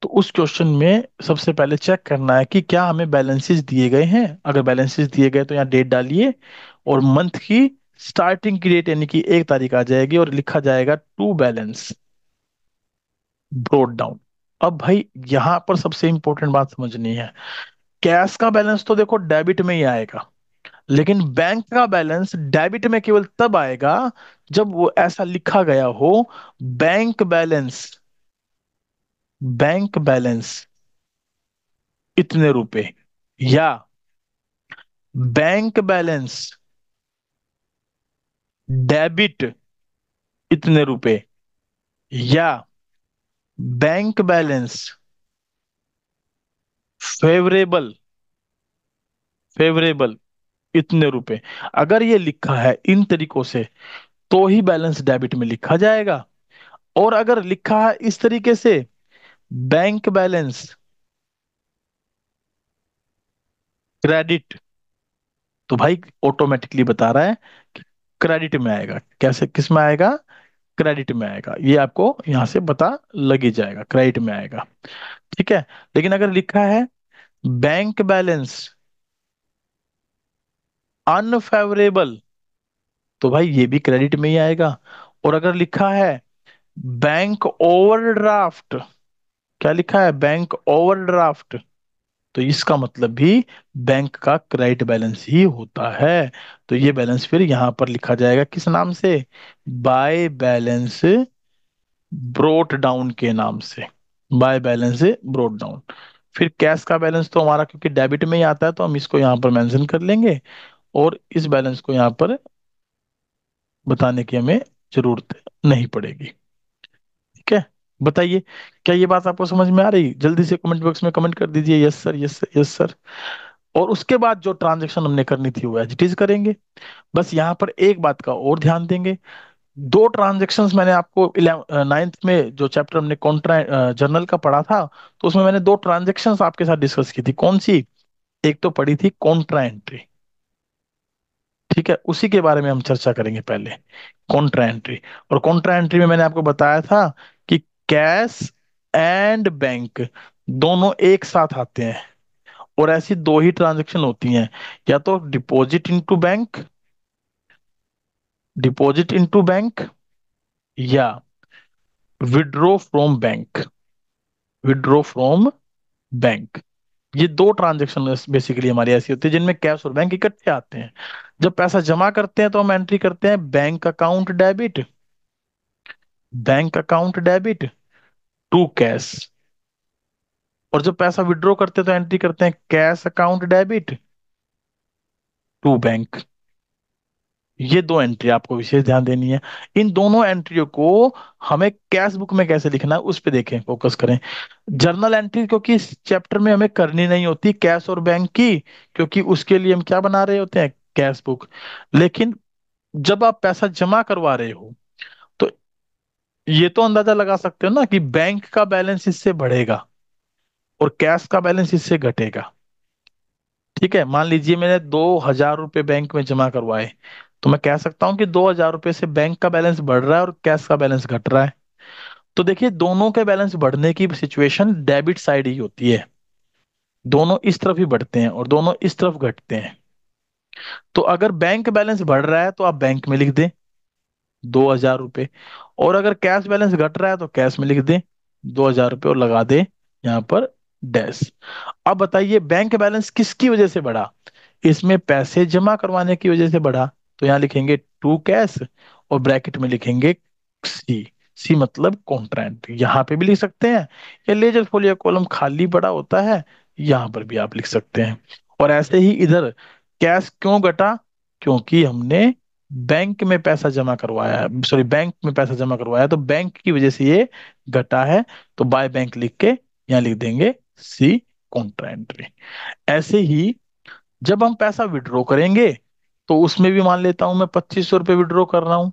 तो उस क्वेश्चन में सबसे पहले चेक करना है कि क्या हमें बैलेंसेस दिए गए हैं। अगर बैलेंसेस दिए गए तो यहाँ डेट डालिए, और मंथ की स्टार्टिंग की डेट यानी कि 1 तारीख आ जाएगी, और लिखा जाएगा टू बैलेंस ब्रोड डाउन। अब भाई यहाँ पर सबसे इंपॉर्टेंट बात समझनी है। कैश का बैलेंस तो देखो डेबिट में ही आएगा, लेकिन बैंक का बैलेंस डेबिट में केवल तब आएगा जब वो ऐसा लिखा गया हो, बैंक बैलेंस, बैंक बैलेंस इतने रुपए, या बैंक बैलेंस डेबिट इतने रुपए, या बैंक बैलेंस फेवरेबल, फेवरेबल इतने रुपए। अगर ये लिखा है इन तरीकों से तो ही बैलेंस डेबिट में लिखा जाएगा। और अगर लिखा है इस तरीके से, बैंक बैलेंस क्रेडिट, तो भाई ऑटोमेटिकली बता रहा है कि क्रेडिट में आएगा। कैसे, किस में आएगा? क्रेडिट में आएगा। ये आपको यहां से पता लग ही जाएगा, क्रेडिट में आएगा। ठीक है। लेकिन अगर लिखा है बैंक बैलेंस अनफेवरेबल, तो भाई ये भी क्रेडिट में ही आएगा। और अगर लिखा है बैंक ओवरड्राफ्ट, क्या लिखा है, बैंक ओवरड्राफ्ट, तो इसका मतलब भी बैंक का क्रेडिट बैलेंस ही होता है। तो ये बैलेंस फिर यहां पर लिखा जाएगा किस नाम से, बाय बैलेंस ब्रोट डाउन के नाम से, बाय बैलेंस ब्रोट डाउन। फिर कैश का बैलेंस तो हमारा क्योंकि डेबिट में ही आता है तो हम इसको यहाँ पर मेंशन कर लेंगे, और इस बैलेंस को यहाँ पर बताने की हमें जरूरत नहीं पड़ेगी। ठीक है, बताइए क्या ये बात आपको समझ में आ रही? जल्दी से कमेंट बॉक्स में कमेंट कर दीजिए, yes sir, yes sir, yes sir. और उसके बाद जो ट्रांजेक्शन हमने करनी थी वो एज इट इज करेंगे। बस यहाँ पर एक बात का और ध्यान देंगे, दो ट्रांजेक्शन्स मैंने आपको नाइन्थ में जो चैप्टर हमने कॉन्ट्रा जर्नल का पढ़ा था, तो उसमें मैंने दो ट्रांजेक्शन्स आपके साथ डिस्कस की थी। कौन सी? एक तो पढ़ी थी कॉन्ट्रा एंट्री, ठीक है, उसी के बारे में हम चर्चा करेंगे पहले, कॉन्ट्रा एंट्री। और कॉन्ट्रा एंट्री में मैंने आपको बताया था कि कैश एंड बैंक दोनों एक साथ आते हैं, और ऐसी दो ही ट्रांजेक्शन होती हैं, या तो deposit into bank, deposit into bank, या withdraw from bank, withdraw from bank. ये दो ट्रांजेक्शन बेसिकली हमारी ऐसी होती है जिनमें कैश और बैंक इकट्ठे आते हैं। जब पैसा जमा करते हैं तो हम एंट्री करते हैं bank account debit, bank account debit to cash. और जब पैसा विड्रॉ करते हैं तो एंट्री करते हैं cash account debit to bank. ये दो एंट्री आपको विशेष ध्यान देनी है। इन दोनों एंट्रियों को हमें कैश बुक में कैसे लिखना है उस पे देखें, फोकस करें। जर्नल एंट्री क्योंकि इस चैप्टर में हमें करनी नहीं होती कैश और बैंक की, क्योंकि उसके लिए हम क्या बना रहे होते हैं, कैश बुक। लेकिन जब आप पैसा जमा करवा रहे हो तो ये तो अंदाजा लगा सकते हो ना कि बैंक का बैलेंस इससे बढ़ेगा और कैश का बैलेंस इससे घटेगा। ठीक है, मान लीजिए मैंने 2,000 रुपये बैंक में जमा करवाए, तो मैं कह सकता हूँ कि 2,000 रुपये से बैंक का बैलेंस बढ़ रहा है और कैश का बैलेंस घट रहा है। तो देखिए दोनों के बैलेंस बढ़ने की सिचुएशन डेबिट साइड ही होती है, दोनों इस तरफ ही बढ़ते हैं और दोनों इस तरफ घटते हैं। तो अगर बैंक बैलेंस बढ़ रहा है तो आप बैंक में लिख दें 2,000 रुपये, और अगर कैश बैलेंस घट रहा है तो कैश में लिख दें 2,000 रुपये और लगा दें यहाँ पर डैश। अब बताइए बैंक बैलेंस किसकी वजह से बढ़ा? इसमें पैसे जमा करवाने की वजह से बढ़ा, तो यहाँ लिखेंगे टू कैश और ब्रैकेट में लिखेंगे सी। सी मतलब कॉन्ट्रा, यहाँ पे भी लिख सकते हैं, या लेजर फोलियो कॉलम खाली पड़ा होता है, यहाँ पर भी आप लिख सकते हैं। और ऐसे ही इधर कैश क्यों घटा? क्योंकि हमने बैंक में पैसा जमा करवाया है, सॉरी बैंक में पैसा जमा करवाया, तो बैंक की वजह से ये घटा है। तो बाय बैंक लिख के यहाँ लिख देंगे सी कॉन्ट्रा एंट्री। ऐसे ही जब हम पैसा विड्रॉ करेंगे तो उसमें भी मान लेता हूं मैं 2,500 रुपये विड्रॉ कर रहा हूं,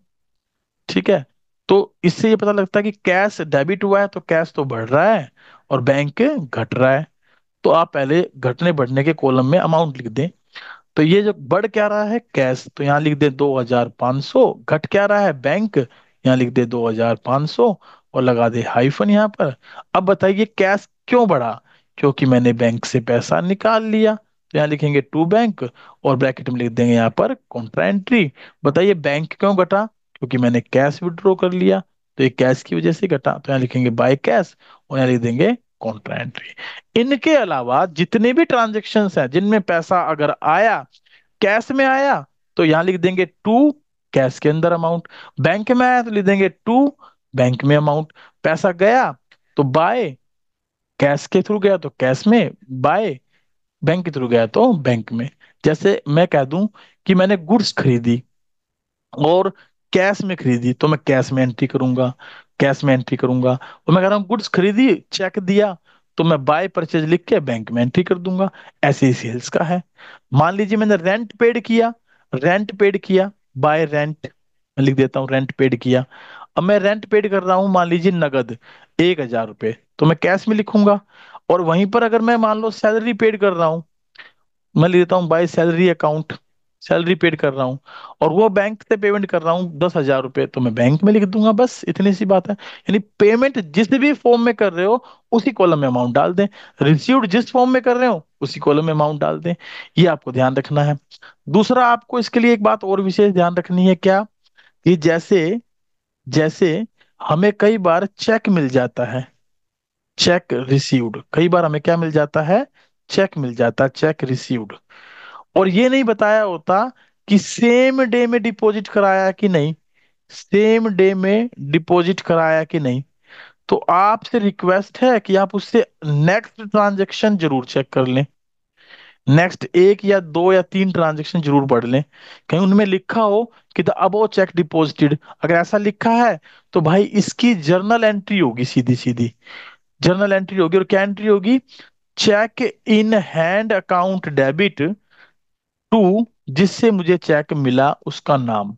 ठीक है। तो इससे ये पता लगता है कि कैश डेबिट हुआ है तो कैश तो बढ़ रहा है और बैंक घट रहा है। तो आप पहले घटने बढ़ने के कॉलम में अमाउंट लिख दें। तो ये जो बढ़ क्या रहा है कैश, तो यहाँ लिख दे 2,500। घट क्या रहा है बैंक, यहाँ लिख दे 2,500 और लगा दे हाइफन यहाँ पर। अब बताइए कैश क्यों बढ़ा? क्योंकि मैंने बैंक से पैसा निकाल लिया, तो यहाँ लिखेंगे टू बैंक और ब्रैकेट में लिख देंगे यहाँ पर कॉन्ट्रा एंट्री। बताइए बैंक क्यों घटा? क्योंकि मैंने कैश विड्रॉ कर लिया, तो ये कैश की वजह से घटा, तो यहाँ लिखेंगे बाय कैश और यहाँ लिख देंगे कॉन्ट्रा एंट्री। इनके अलावा जितने भी ट्रांजेक्शन्स हैं जिनमें पैसा अगर आया, कैश में आया, तो यहां लिख देंगे टू कैश के अंदर अमाउंट, बैंक में आया तो लिख देंगे टू बैंक में अमाउंट, पैसा गया तो बाय कैश के थ्रू गया तो कैश में, बाय बैंक के थ्रू गया तो बैंक में। जैसे मैं कह दूं कि मैंने गुड्स खरीदी और कैश में खरीदी, तो मैं कैश में एंट्री करूंगा, कैश में एंट्री करूंगा। और मैं कह रहा हूँ गुड्स खरीदी चेक दिया, तो मैं बाय परचेज लिख के बैंक में एंट्री कर दूंगा। ऐसे ही सेल्स का है। मान लीजिए मैंने रेंट पेड किया, रेंट पेड किया बाय रेंट, मैं लिख देता हूँ रेंट पेड किया। अब मैं रेंट पेड कर रहा हूँ मान लीजिए नगद 1,000 रुपये, तो मैं कैश में लिखूंगा। और वहीं पर अगर मैं मान लो सैलरी पेड कर रहा हूँ, मैं लिख देता हूँ by salary account, salary paid कर रहा हूँ, और वो बैंक से पेमेंट कर रहा हूँ 10,000 रुपये, तो मैं बैंक में लिख दूंगा, बस इतनी सी बात है। यानी पेमेंट जिस भी फॉर्म में कर रहे हो उसी कॉलम में अमाउंट डाल दें, रिसीव्ड जिस फॉर्म में कर रहे हो उसी कॉलम में अमाउंट डाल दें। ये आपको ध्यान रखना है। दूसरा, आपको इसके लिए एक बात और विशेष ध्यान रखनी है, क्या, कि जैसे जैसे हमें कई बार चेक मिल जाता है, चेक रिसीव्ड, कई बार हमें क्या मिल जाता है, चेक मिल जाता है, चेक रिसीव्ड, और ये नहीं बताया होता कि सेम डे में डिपॉजिट कराया कि नहीं, सेम डे में डिपॉजिट कराया कि नहीं। तो आपसे रिक्वेस्ट है कि आप उससे नेक्स्ट ट्रांजेक्शन जरूर चेक कर लें, नेक्स्ट एक या दो या तीन ट्रांजेक्शन जरूर पढ़ लें, कहीं उनमें लिखा हो कि द अबव चेक डिपॉजिटेड, अगर ऐसा लिखा है तो भाई इसकी जर्नल एंट्री होगी, सीधी सीधी जर्नल एंट्री होगी, और क्या एंट्री होगी, cheque in hand account debit to, जिससे मुझे चेक मिला उसका नाम।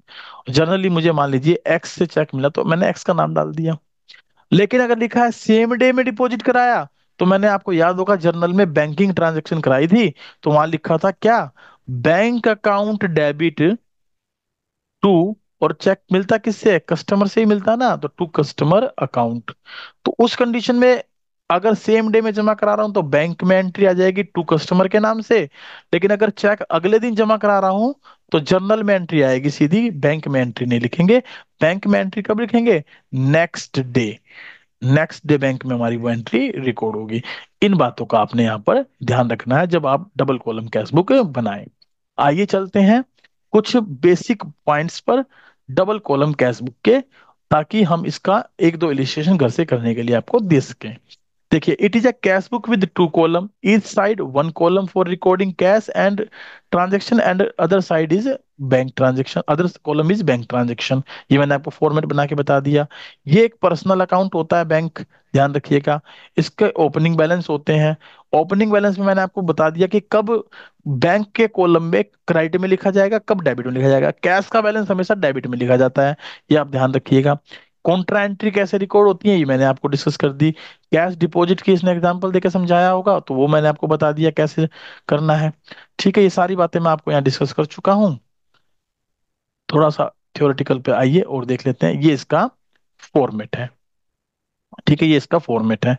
जनरली मुझे मान लीजिए एक्स से चेक मिला तो मैंने एक्स का नाम डाल दिया। लेकिन अगर लिखा है सेम डे में डिपॉजिट कराया, तो मैंने, आपको याद होगा जर्नल में बैंकिंग ट्रांजैक्शन कराई थी, तो वहां लिखा था क्या, बैंक अकाउंट डेबिट टू, और चेक मिलता किससे, कस्टमर से ही मिलता ना, तो टू कस्टमर अकाउंट। तो उस कंडीशन में अगर सेम डे में जमा करा रहा हूं तो बैंक में एंट्री आ जाएगी टू कस्टमर के नाम से, लेकिन अगर चेक अगले दिन जमा करा रहा हूं तो जर्नल में एंट्री आएगी सीधी, बैंक में एंट्री नहीं लिखेंगे। बैंक में एंट्री कब लिखेंगे, next day, next day bank में हमारी वो एंट्री रिकॉर्ड होगी। इन बातों का आपने यहाँ पर ध्यान रखना है जब आप डबल कॉलम कैश बुक बनाएं। आइए चलते हैं कुछ बेसिक पॉइंट्स पर डबल कॉलम कैश बुक के, ताकि हम इसका एक दो इलिस्ट्रेशन घर से करने के लिए आपको दे सकें। देखिए, it is a cash book with two column, each side one column for recording cash and transaction and other side is bank transaction, other column is bank transaction. ये मैंने आपको फॉर्मेट बना के बता दिया। ये एक पर्सनल अकाउंट होता है बैंक, ध्यान रखिएगा। इसके ओपनिंग बैलेंस होते हैं, ओपनिंग बैलेंस में मैंने आपको बता दिया कि कब बैंक के कॉलम में क्रेडिट में लिखा जाएगा, कब डेबिट में लिखा जाएगा। कैश का बैलेंस हमेशा डेबिट में लिखा जाता है, ये आप ध्यान रखिएगा। कॉन्ट्रा एंट्री कैसे रिकॉर्ड होती है ये मैंने आपको डिस्कस कर दी। कैश डिपॉजिट की इसने एग्जांपल देकर समझाया होगा, तो वो मैंने आपको बता दिया कैसे करना है। ठीक है, ये सारी बातें मैं आपको यहाँ डिस्कस कर चुका हूँ। थोड़ा सा थ्योरेटिकल पे आइए और देख लेते हैं, ये इसका फॉर्मेट है। ठीक है, ये इसका फॉर्मेट है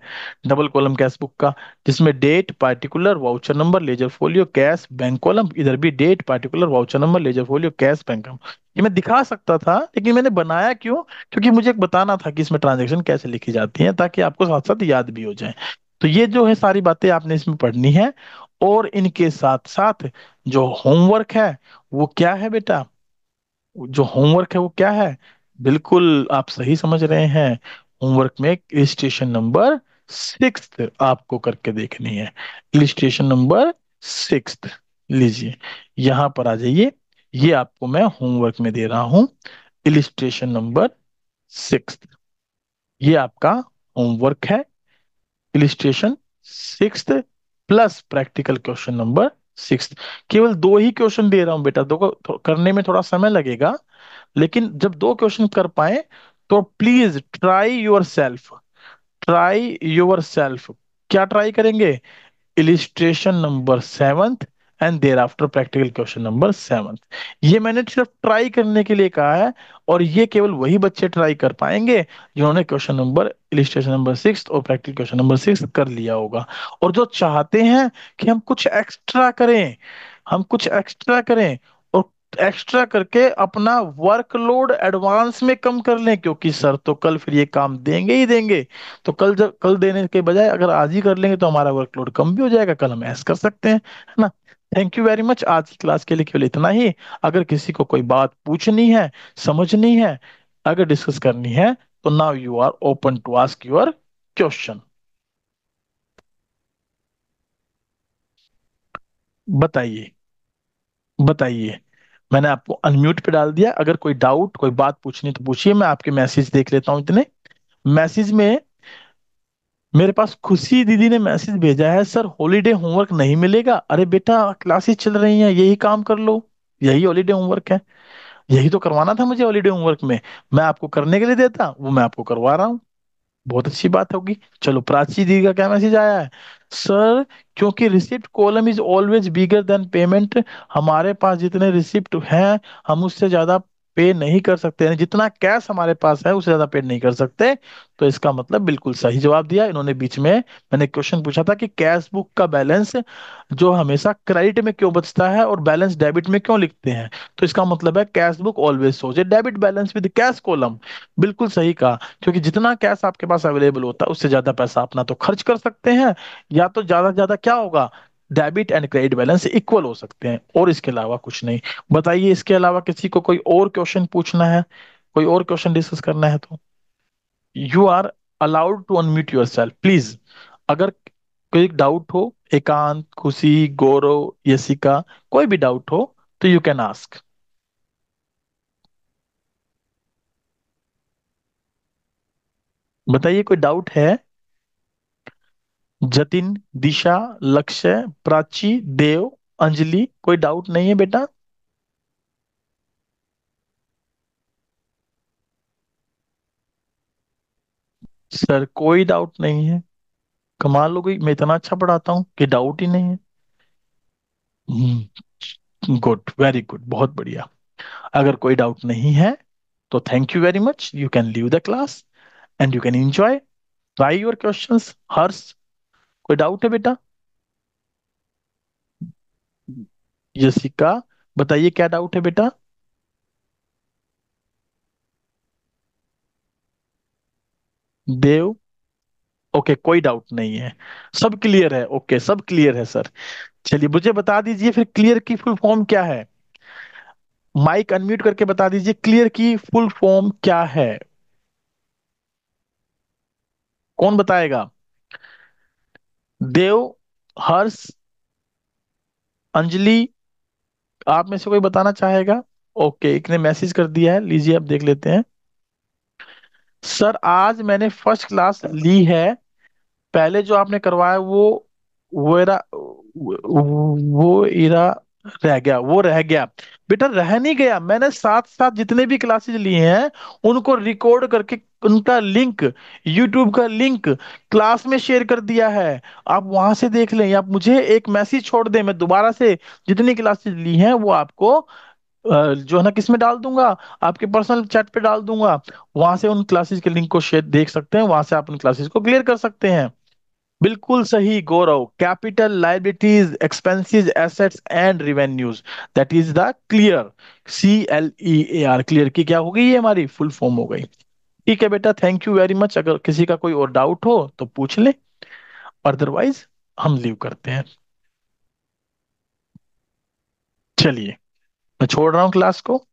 डबल कॉलम कैश बुक का, जिसमें date, particular, voucher number, ledger folio, cash, bank column, इधर भी date, particular, voucher number, ledger folio, cash, bank column. ये मैं दिखा सकता था लेकिन मैंने बनाया क्यों, क्योंकि मुझे एक बताना था कि इसमें ट्रांजेक्शन कैसे लिखी जाती है, ताकि आपको साथ साथ याद भी हो जाए। तो ये जो है सारी बातें आपने इसमें पढ़नी है, और इनके साथ साथ जो होमवर्क है वो क्या है बेटा, जो होमवर्क है वो क्या है, बिल्कुल आप सही समझ रहे हैं। होमवर्क में इलिस्ट्रेशन नंबर 6 आपको करके देखनी है, इलिस्ट्रेशन नंबर 6। लीजिए, यहां पर आ जाइए, ये आपको मैं होमवर्क में दे रहा हूं, इलिस्ट्रेशन नंबर 6। ये आपका होमवर्क है, illustration 6 plus practical question number 6। केवल दो ही क्वेश्चन दे रहा हूं बेटा, दो को करने में थोड़ा समय लगेगा, लेकिन जब दो क्वेश्चन कर पाए तो please try yourself, try yourself. क्या ट्राई करेंगे, illustration number 7 and thereafter practical question number 7। ये मैंने सिर्फ ट्राई करने के लिए कहा है, और ये केवल वही बच्चे ट्राई कर पाएंगे जिन्होंने क्वेश्चन नंबर, इलिस्ट्रेशन नंबर 6 और प्रैक्टिकल क्वेश्चन नंबर 6 कर लिया होगा। और जो चाहते हैं कि हम कुछ एक्स्ट्रा करें, हम कुछ एक्स्ट्रा करें, और एक्स्ट्रा करके अपना वर्कलोड एडवांस में कम कर लें, क्योंकि सर तो कल फिर ये काम देंगे ही देंगे, तो कल, जब कल देने के बजाय अगर आज ही कर लेंगे तो हमारा वर्कलोड कम भी हो जाएगा, कल हम ऐसा कर सकते हैं, है ना। थैंक यू वेरी मच, आज की क्लास के लिए केवल इतना ही। अगर किसी को कोई बात पूछनी है, समझनी है, अगर डिस्कस करनी है, तो now you are open to ask your question. बताइए, बताइए। मैंने आपको अनम्यूट पे डाल दिया, अगर कोई डाउट, कोई बात पूछनी तो पूछिए। मैं आपके मैसेज देख लेता हूँ इतने। मैसेज में मेरे पास खुशी दीदी ने मैसेज भेजा है, सर हॉलीडे होमवर्क नहीं मिलेगा। अरे बेटा, क्लासेस चल रही हैं, यही काम कर लो, यही हॉलीडे होमवर्क है, यही तो करवाना था मुझे हॉलीडे होमवर्क में। मैं आपको करने के लिए देता, वो मैं आपको करवा रहा हूँ। बहुत अच्छी बात होगी। चलो, प्राची दी का क्या मैसेज आया है? सर, क्योंकि receipt column is always bigger than payment, हमारे पास जितने रिसिप्ट हैं हम उससे ज्यादा पे नहीं कर सकते, यानी जितना कैश हमारे पास है उससे ज्यादा पे नहीं कर सकते। तो इसका मतलब बिल्कुल सही जवाब दिया इन्होंने। बीच में मैंने क्वेश्चन पूछा था कि कैश बुक का बैलेंस जो हमेशा क्रेडिट में क्यों बचता है और बैलेंस डेबिट में क्यों लिखते हैं, तो इसका मतलब है cash book always shows A debit balance with cash column. बिल्कुल सही कहा, क्योंकि जितना कैश आपके पास अवेलेबल होता है उससे ज्यादा पैसा अपना तो खर्च कर सकते हैं, या तो ज्यादा से ज्यादा क्या होगा, debit and credit balance equal हो सकते हैं, और इसके अलावा कुछ नहीं। बताइए, इसके अलावा किसी को कोई और क्वेश्चन पूछना है, कोई और क्वेश्चन डिस्कस करना है तो you are allowed to unmute yourself please. अगर कोई डाउट हो, एकांत, खुशी, गौरव, यशिका, कोई भी डाउट हो तो यू कैन आस्क। बताइए, कोई डाउट है? जतिन, दिशा, लक्ष्य, प्राची, देव, अंजलि, कोई डाउट नहीं है बेटा? सर, कोई डाउट नहीं है? कमाल हो गई, मैं इतना अच्छा पढ़ाता हूँ कि डाउट ही नहीं है। गुड, वेरी गुड, बहुत बढ़िया। अगर कोई डाउट नहीं है तो thank you very much, you can leave the class and you can enjoy, try your questions. Harsh, कोई डाउट है बेटा? यशिका, बताइए क्या डाउट है बेटा? देव, ओके, कोई डाउट नहीं है, सब क्लियर है। ओके, सब क्लियर है सर। चलिए, मुझे बता दीजिए फिर क्लियर की फुल फॉर्म क्या है? माइक अनम्यूट करके बता दीजिए, क्लियर की फुल फॉर्म क्या है? कौन बताएगा? देव, हर्ष, अंजलि, आप में से कोई बताना चाहेगा? ओके, एक ने मैसेज कर दिया है, लीजिए अब देख लेते हैं। सर, आज मैंने फर्स्ट क्लास ली है, पहले जो आपने करवाया वो इरा वो इरा रह गया, वो रह गया। बेटा, रह नहीं गया, मैंने साथ साथ जितने भी क्लासेस लिए हैं उनको रिकॉर्ड करके उनका लिंक, यूट्यूब का लिंक क्लास में शेयर कर दिया है। आप वहां से देख लें, आप मुझे एक मैसेज छोड़ दें, मैं दोबारा से जितनी क्लासेस ली हैं वो आपको जो है ना किस में डाल दूंगा, आपके पर्सनल चैट पे डाल दूंगा। वहां से उन क्लासेस के लिंक को शेयर देख सकते हैं, वहां से आप उन क्लासेस को क्लियर कर सकते हैं। बिल्कुल सही Gaurav, capital liabilities, expenses, assets and revenues, that is the clear, CLEAR, clear की क्या हो गई, ये हमारी फुल फॉर्म हो गई। ठीक है बेटा, थैंक यू वेरी मच। अगर किसी का कोई और डाउट हो तो पूछ ले, अदरवाइज हम लीव करते हैं। चलिए, मैं छोड़ रहा हूँ क्लास को।